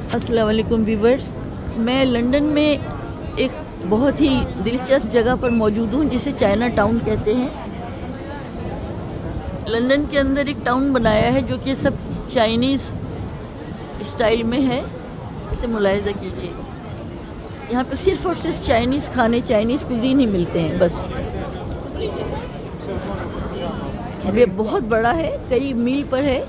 अस्सलाम वालेकुम व्यूवर्स, मैं लंदन में एक बहुत ही दिलचस्प जगह पर मौजूद हूँ जिसे चाइना टाउन कहते हैं। लंदन के अंदर एक टाउन बनाया है जो कि सब चाइनीज़ स्टाइल में है। इसे मुलाहिज़ा कीजिए, यहाँ पे सिर्फ़ और सिर्फ चाइनीज़ खाने, चाइनीज़ कुज़ीन ही मिलते हैं बस। ये बहुत बड़ा है, कई मील पर है।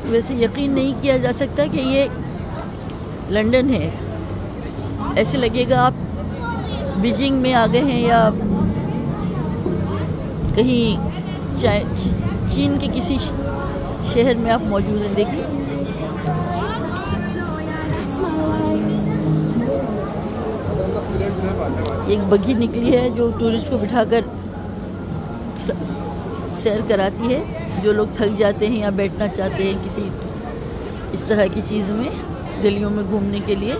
वैसे यकीन नहीं किया जा सकता कि ये लंदन है। ऐसे लगेगा आप बीजिंग में आ गए हैं या कहीं चीन के किसी शहर में आप मौजूद हैं। देखिए, एक बग्गी निकली है जो टूरिस्ट को बिठाकर सैर कराती है। जो लोग थक जाते हैं या बैठना चाहते हैं किसी इस तरह की चीज़ में, गलियों में घूमने के लिए।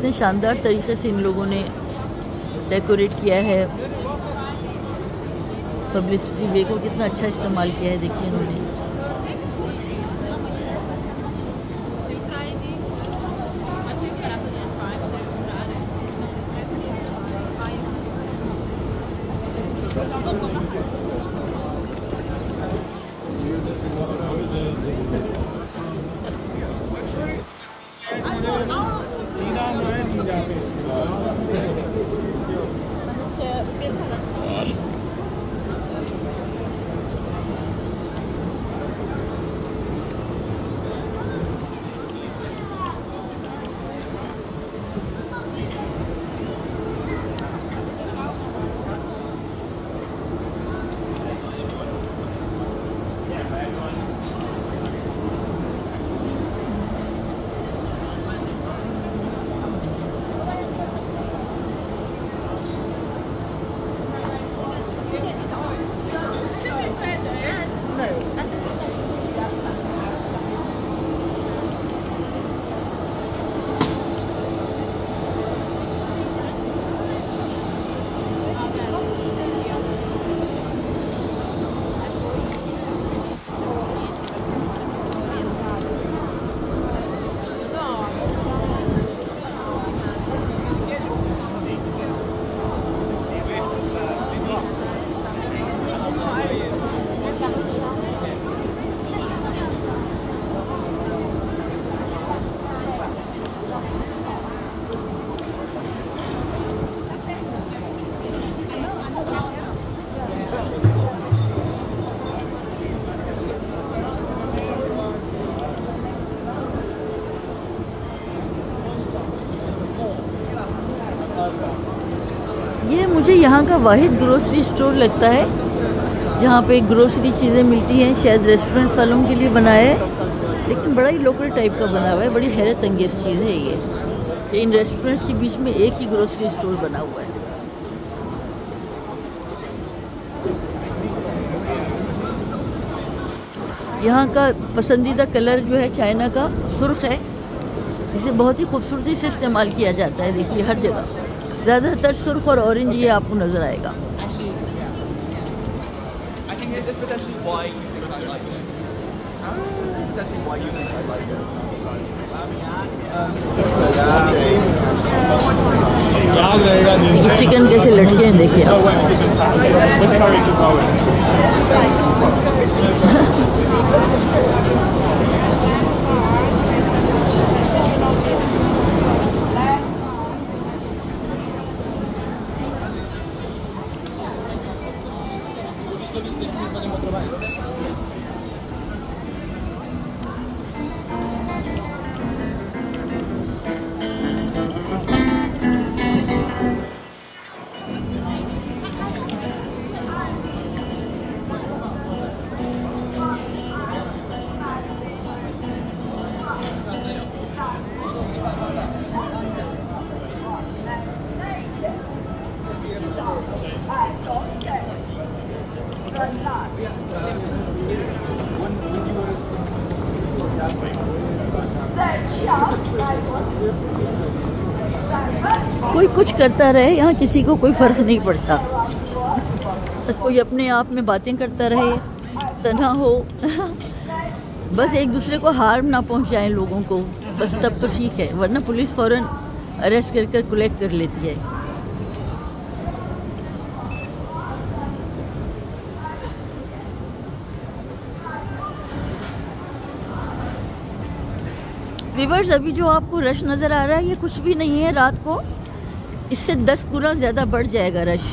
इतने शानदार तरीके से इन लोगों ने डेकोरेट किया है। पब्लिसिटी वे को कितना अच्छा इस्तेमाल किया है, देखिए इन्होंने। ये मुझे यहाँ का वाहिद ग्रोसरी स्टोर लगता है जहाँ पे ग्रोसरी चीज़ें मिलती हैं। शायद रेस्टोरेंट वालों के लिए बनाया है, लेकिन बड़ा ही लोकल टाइप का बना हुआ है। बड़ी हैरत अंगेज़ चीज़ है ये इन रेस्टोरेंट्स के बीच में एक ही ग्रोसरी स्टोर बना हुआ है। यहाँ का पसंदीदा कलर जो है चाइना का सुर्ख है, जिसे बहुत ही खूबसूरती से इस्तेमाल किया जाता है। देखिए हर जगह ज़्यादातर सुर्ख और ऑरेंज ये आपको नज़र आएगा। देखिए चिकन कैसे लटके हैं, देखिए आप। कोई कुछ करता रहे, यहाँ किसी को कोई फ़र्क नहीं पड़ता। कोई अपने आप में बातें करता रहे, तना हो बस एक दूसरे को हार्म ना पहुँचाएं लोगों को, बस तब तो ठीक है, वरना पुलिस फ़ौरन अरेस्ट कर कलेक्ट कर लेती है। व्यूअर्स, अभी जो आपको रश नज़र आ रहा है ये कुछ भी नहीं है, रात को इससे 10 गुना ज़्यादा बढ़ जाएगा रश।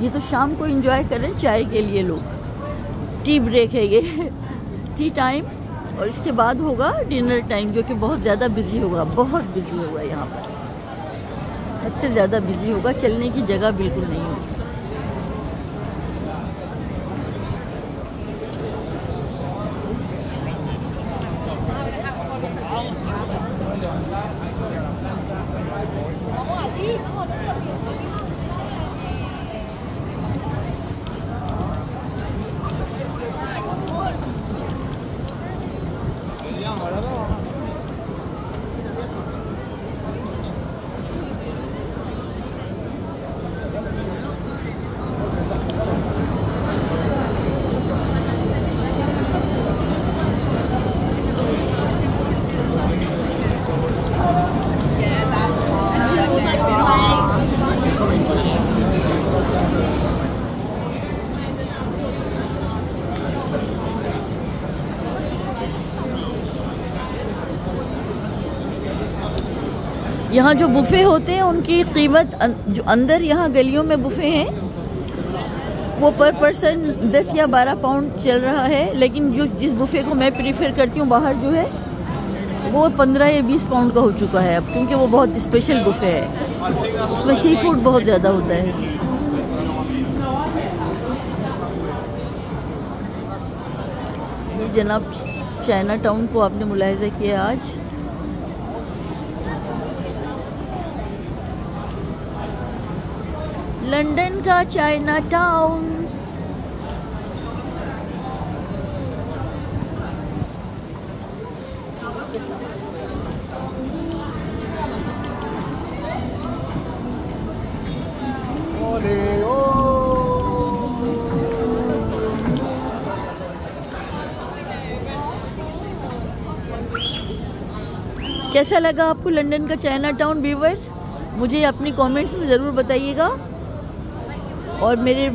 ये तो शाम को एंजॉय करें चाय के लिए लोग, टी ब्रेक है ये टी टाइम, और इसके बाद होगा डिनर टाइम जो कि बहुत ज़्यादा बिजी होगा, बहुत बिजी होगा, यहाँ पर हद से ज़्यादा बिजी होगा, चलने की जगह बिल्कुल नहीं होगी। यहाँ जो बुफ़े होते हैं उनकी कीमत, जो अंदर यहाँ गलियों में बुफ़े हैं वो पर पर्सन 10 या 12 पाउंड चल रहा है, लेकिन जिस बुफ़े को मैं प्रीफर करती हूँ बाहर जो है वो 15 या 20 पाउंड का हो चुका है अब, क्योंकि वो बहुत स्पेशल बुफ़े है, उसमें सी फूड बहुत ज़्यादा होता है। ये जनाब चाइना टाउन को आपने मुलाहिज़ा किया आज। लंदन का चाइना टाउन। कैसा लगा आपको लंदन का चाइना टाउन व्यूअर्स? मुझे अपनी कमेंट्स में ज़रूर बताइएगा, और मेरे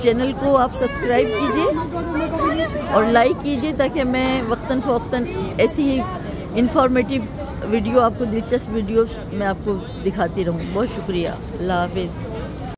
चैनल को आप सब्सक्राइब कीजिए और लाइक कीजिए ताकि मैं वक्तन फ़वक्तन ऐसी ही इंफॉर्मेटिव वीडियो, आपको दिलचस्प वीडियोस मैं आपको दिखाती रहूँ। बहुत शुक्रिया, अल्लाह हाफिज़।